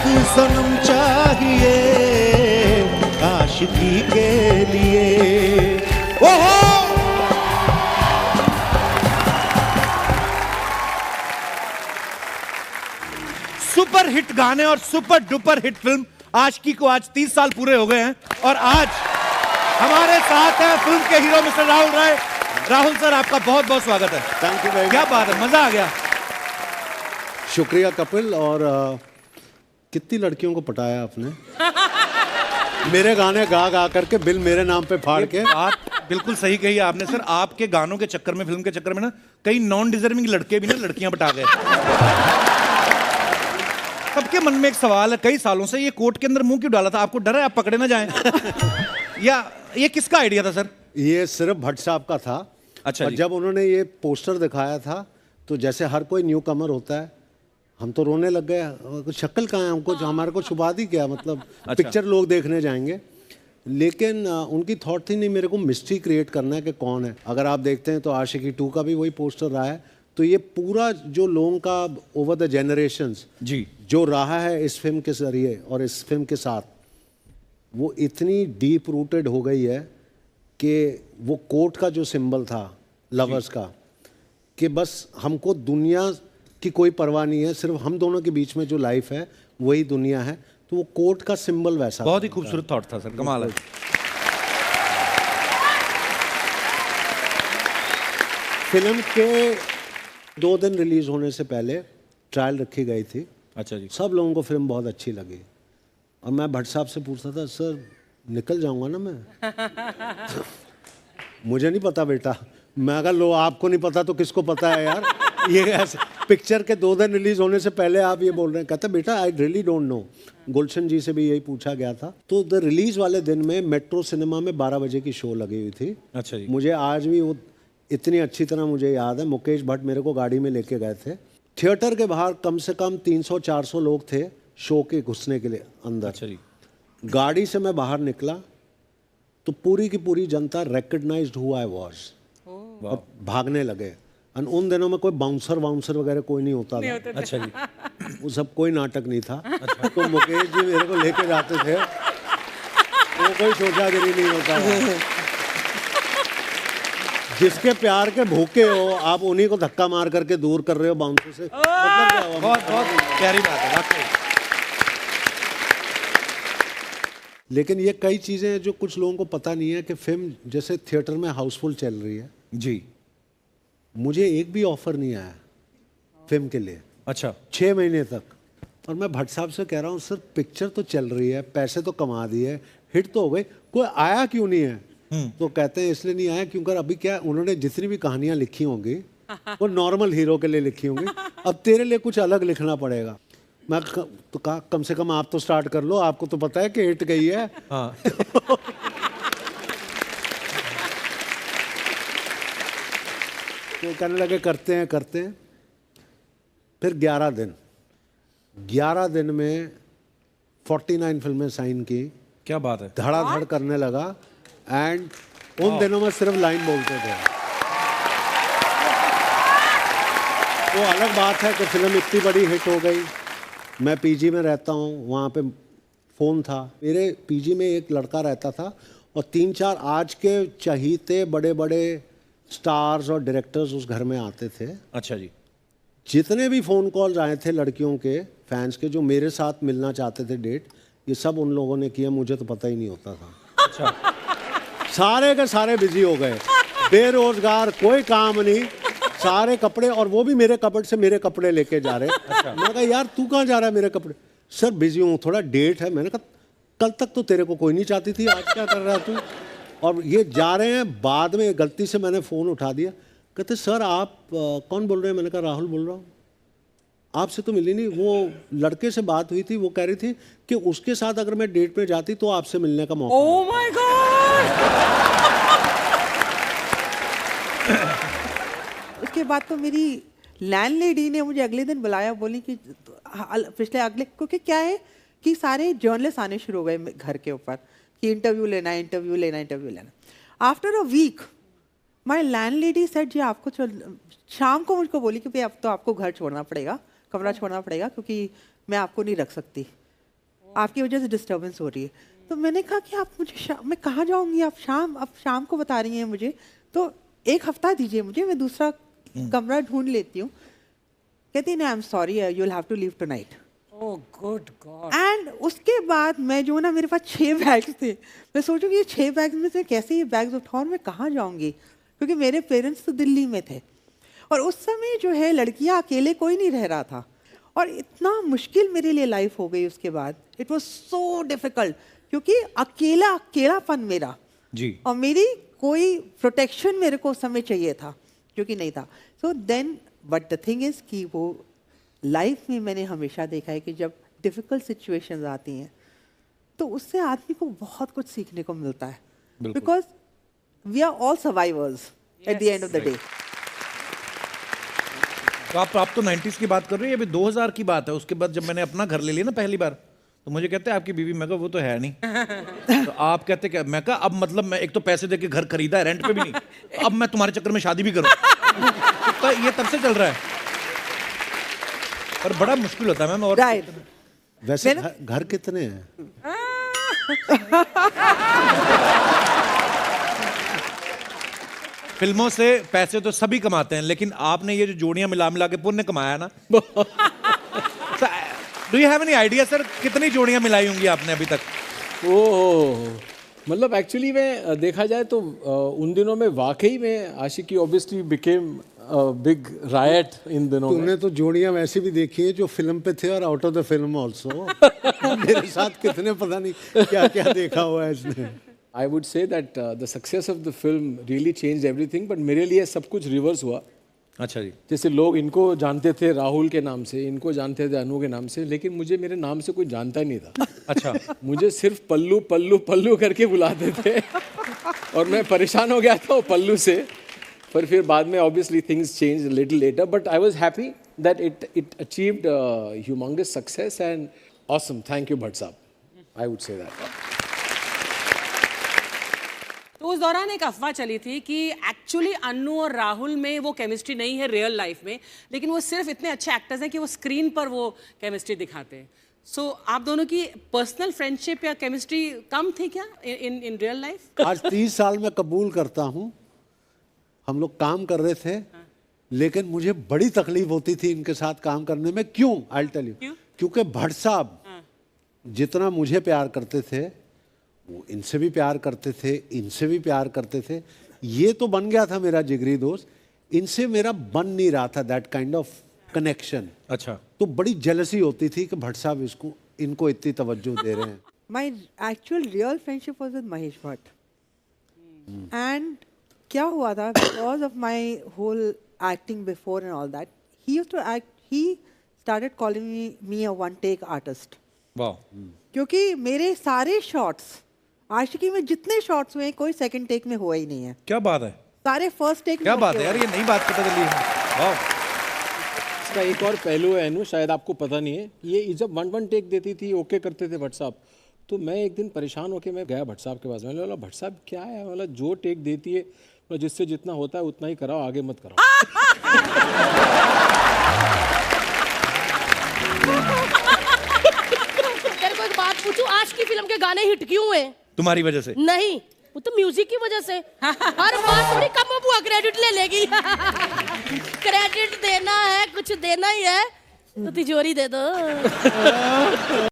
सनम चाहिए आशिकी के लिए। ओहो सुपर हिट गाने और सुपर डुपर हिट फिल्म आशिकी को आज 30 साल पूरे हो गए हैं और आज हमारे साथ हैं फिल्म के हीरो मिस्टर राहुल राय। राहुल सर आपका बहुत बहुत स्वागत है। Thank you very much. क्या बात है, मजा आ गया। शुक्रिया कपिल। और कितनी लड़कियों को पटाया आपने मेरे गाने गा गा करके, बिल मेरे नाम पे फाड़ के। बात बिल्कुल सही कही आपने सर। आपके गानों के चक्कर में, फिल्म के चक्कर में ना कई नॉन डिजर्विंग लड़के भी ना लड़कियां पटा गए। सबके मन में एक सवाल है कई सालों से, ये कोर्ट के अंदर मुंह क्यों डाला था? आपको डर है आप पकड़े ना जाएं? या ये किसका आइडिया था सर? ये सिर्फ भट्ट साहब का था। अच्छा और जब उन्होंने ये पोस्टर दिखाया था तो जैसे हर कोई न्यू कमर होता है, हम तो रोने लग गए। शक्ल कहाँ है, हमको हमारे को छुपा दी क्या? मतलब अच्छा। पिक्चर लोग देखने जाएंगे। लेकिन उनकी थॉट थी नहीं, मेरे को मिस्ट्री क्रिएट करना है कि कौन है। अगर आप देखते हैं तो आशिकी 2 का भी वही पोस्टर रहा है। तो ये पूरा जो लोगों का ओवर द जनरेशंस जी जो रहा है इस फिल्म के जरिए और इस फिल्म के साथ, वो इतनी डीप रूटेड हो गई है कि वो कोर्ट का जो सिंबल था लवर्स का, कि बस हमको दुनिया की कोई परवाह नहीं है, सिर्फ हम दोनों के बीच में जो लाइफ है वही दुनिया है। तो वो कोर्ट का सिंबल वैसा बहुत ही खूबसूरत थॉट था सर, कमाल है। फिल्म के 2 दिन रिलीज होने से पहले ट्रायल रखी गई थी। अच्छा जी। सब लोगों को फिल्म बहुत अच्छी लगी और मैं भट्ट साहब से पूछता था, सर निकल जाऊंगा ना मैं? मुझे नहीं पता बेटा। मैं अगर लो आपको नहीं पता तो किसको पता है यार? ये ऐसे पिक्चर के 2 दिन रिलीज होने से पहले आप ये बोल रहे हैं। कहता बेटा आई रियली डोंट नो। गुलशन जी से भी यही पूछा गया था। तो द रिलीज वाले दिन में मेट्रो सिनेमा में 12 बजे की शो लगी हुई थी। अच्छा जी। मुझे आज भी वो इतनी अच्छी तरह मुझे याद है। मुकेश भट्ट मेरे को गाड़ी में लेके गए थे। थिएटर के बाहर कम से कम 300-400 लोग थे शो के घुसने के लिए अंदर। अच्छा जी। गाड़ी से मैं बाहर निकला तो पूरी की पूरी जनता रिकग्नाइज्ड हु आई वाज और भागने लगे। और उन दिनों में कोई बाउंसर वगैरह कोई नहीं होता था। अच्छा जी। वो सब कोई नाटक नहीं था। तो मुकेश जी मेरे को लेके जाते थे, वो कोई शोशागिरी नहीं होता था। जिसके प्यार के भूखे हो आप उन्हीं को धक्का मार करके दूर कर रहे हो बाउंसर से। मतलब क्या हुआ? बहुत बहुत प्यारी बात है वाकई। लेकिन ये कई चीज़ें हैं जो कुछ लोगों को पता नहीं है कि फिल्म जैसे थिएटर में हाउसफुल चल रही है। जी। मुझे एक भी ऑफर नहीं आया फिल्म के लिए। अच्छा। 6 महीने तक। और मैं भट्ट साहब से कह रहा हूँ सर पिक्चर तो चल रही है, पैसे तो कमा दिए, हिट तो हो गई, कोई आया क्यों नहीं है? तो कहते हैं इसलिए नहीं आया क्योंकि अभी क्या उन्होंने जितनी भी कहानियां लिखी होंगी वो नॉर्मल हीरो के लिए लिखी होंगी, अब तेरे लिए कुछ अलग लिखना पड़ेगा। मैं तो कहा कम से कम आप तो स्टार्ट कर लो, आपको तो पता है कि हिट गई है। हाँ। तो कहने लगे करते हैं। फिर 11 दिन में 49 फिल्में साइन की। क्या बात है। धड़ाधड़ करने लगा। एंड उन दिनों में सिर्फ लाइन बोलते थे। वो अलग बात है कि फिल्म इतनी बड़ी हिट हो गई। मैं पीजी में रहता हूँ, वहाँ पे फ़ोन था मेरे पीजी में, एक लड़का रहता था और 3-4 आज के चहीते बड़े बड़े स्टार्स और डायरेक्टर्स उस घर में आते थे। अच्छा जी। जितने भी फ़ोन कॉल्स आए थे लड़कियों के फैंस के जो मेरे साथ मिलना चाहते थे डेट, ये सब उन लोगों ने किया, मुझे तो पता ही नहीं होता था। अच्छा। सारे के सारे बिजी हो गए, बेरोजगार, कोई काम नहीं, सारे कपड़े, और वो भी मेरे कपड़े से मेरे कपड़े लेके जा रहे। अच्छा। मैं कहा यार तू कहाँ जा रहा है मेरे कपड़े? सर बिजी हूँ, थोड़ा डेट है। मैंने कहा कल तक तो तेरे को कोई नहीं चाहती थी, आज क्या कर रहा है तू? और ये जा रहे हैं। बाद में गलती से मैंने फ़ोन उठा दिया। कहते सर आप कौन बोल रहे हैं? मैंने कहा राहुल बोल रहा हूँ। आपसे तो मिली नहीं। वो लड़के से बात हुई थी, वो कह रही थी कि उसके साथ अगर मैं डेट पे जाती तो आपसे मिलने का मौका। Oh my God. उसके बाद तो मेरी लैंडलेडी ने मुझे अगले दिन बुलाया, बोली कि क्योंकि क्या है कि सारे जर्नलिस्ट आने शुरू हो गए घर के ऊपर कि इंटरव्यू लेना। After a week my landlady said जी आपको शाम को मुझको बोली कि भाई अब तो आपको घर छोड़ना पड़ेगा, कमरा छोड़ना पड़ेगा, क्योंकि मैं आपको नहीं रख सकती। आपकी वजह से डिस्टर्बेंस हो रही है। तो मैंने कहा कि आप मुझे मैं कहाँ जाऊँगी, आप शाम को बता रही हैं मुझे, तो 1 हफ्ता दीजिए मुझे, मैं दूसरा कमरा ढूंढ लेती हूँ। कहती नहीं, I am sorry, you will have to leave tonight. Oh good God. And उसके बाद मैं जो ना, मेरे पास 6 बैग्स थे, मैं सोचूं कि ये 6 बैग्स में से कैसे ये बैग्स उठाऊं और मैं कहाँ जाऊंगी, क्योंकि मेरे पेरेंट्स तो दिल्ली में थे और उस समय जो है लड़कियां अकेले कोई नहीं रह रहा था और इतना मुश्किल मेरे लिए लाइफ हो गई उसके बाद। इट वाज सो डिफिकल्ट, क्योंकि अकेलापन मेरा जी, और मेरी कोई प्रोटेक्शन मेरे को उस समय चाहिए था जो कि नहीं था। So then but the thing is कि वो लाइफ में मैंने हमेशा देखा है कि जब डिफ़िकल्ट सिचुएशंस आती हैं तो उससे आदमी को बहुत कुछ सीखने को मिलता है, because we are all survivors at the end of the day. तो आप तो 90s की बात कर रही है, अभी 2000 की बात है। उसके बाद जब मैंने अपना घर ले लिया ना पहली बार, तो मुझे कहते हैं आपकी बीवी, मैं कहा वो तो है नहीं। तो आप कहते क्या? मैं कहा अब मतलब मैं एक तो पैसे देके घर खरीदा है, रेंट पे भी नहीं, तो अब मैं तुम्हारे चक्कर में शादी भी करूं। तो ये तब से चल रहा है और बड़ा मुश्किल होता है मैम। और राइट, वैसे घर कितने हैं? फिल्मों से पैसे तो सभी कमाते हैं, लेकिन आपने ये जो जोड़ियां मिला मिला के पुण्य कमाया ना। Do you have any idea sir, कितनी जोड़ियां मिलाई होंगी आपने अभी तक? ओह, मतलब एक्चुअली में देखा जाए तो उन दिनों में वाकई में आशिकी ऑब्वियसली बिकेम बिग रायट इन दिनों में। तूने तो जोड़ियां वैसे भी देखी है जो फिल्म पे थे और out of the film also. मेरे साथ कितने पता नहीं क्या क्या देखा हुआ है इसने। I would say that the success of the film really changed everything, but मेरे लिए सब कुछ रिवर्स हुआ। अच्छा जी। जैसे लोग इनको जानते थे राहुल के नाम से, इनको जानते थे अनु के नाम से, लेकिन मुझे मेरे नाम से कोई जानता ही नहीं था। अच्छा। मुझे सिर्फ पल्लू पल्लू पल्लू करके बुलाते थे और मैं परेशान हो गया था वो पल्लू से। पर फिर बाद में obviously things change little letter, but I was happy that it achieved humongous success and awesome. Thank you Bhatt साहब, आई वुड से दैट। तो उस दौरान एक अफवाह चली थी कि एक्चुअली अन्नू और राहुल में वो केमिस्ट्री नहीं है रियल लाइफ में, लेकिन वो सिर्फ इतने अच्छे एक्टर्स हैं कि वो स्क्रीन पर वो केमिस्ट्री दिखाते हैं। सो आप दोनों की पर्सनल फ्रेंडशिप या केमिस्ट्री कम थी क्या इन रियल लाइफ? आज 30 साल में कबूल करता हूँ, हम लोग काम कर रहे थे, लेकिन मुझे बड़ी तकलीफ होती थी इनके साथ काम करने में। क्यों? I tell you. क्योंकि भट्ट साहब जितना मुझे प्यार करते थे वो इनसे भी प्यार करते थे, इनसे भी प्यार करते थे। ये तो बन गया था मेरा जिगरी दोस्त, इनसे मेरा बन नहीं रहा था दैट काइंड ऑफ कनेक्शन। अच्छा। तो बड़ी जेलसी होती थी कि भट्ट साहब इनको इतनी तवज्जो दे रहे हैं। My actual real friendship was with Mahesh Bhatt. And क्या हुआ था, because of my whole acting before and all that, he used to act, he started calling me a one take artist. वाह। क्योंकि मेरे सारे शॉट्स, आशिकी में जितने शॉट्स हुए कोई सेकंड टेक में हुआ ही नहीं है। क्या बात है, सारे फर्स्ट टेक में। क्या बात है यार, ये नई बात पता चली है। वाह। इसका एक और पहलू है अनु, शायद आपको पता नहीं है। ये जब वन टेक देती थी, ओके करते थे भट्ट साहब, तो मैं एक दिन परेशान होकर मैं गया भट्ट साहब के पास। मैंने बोला भट्ट साहब क्या है, बोला जो टेक देती है जिससे जितना होता है उतना ही कराओ, आगे मत कराओ। तेरे को एक बात पूछूं, आज की फिल्म के गाने हिट क्यों हुए? तुम्हारी वजह से? नहीं, वो तो म्यूजिक की वजह से। हर बात थोड़ी कम बुआ क्रेडिट ले लेगी। क्रेडिट देना है, कुछ देना ही है तो तिजोरी दे दो।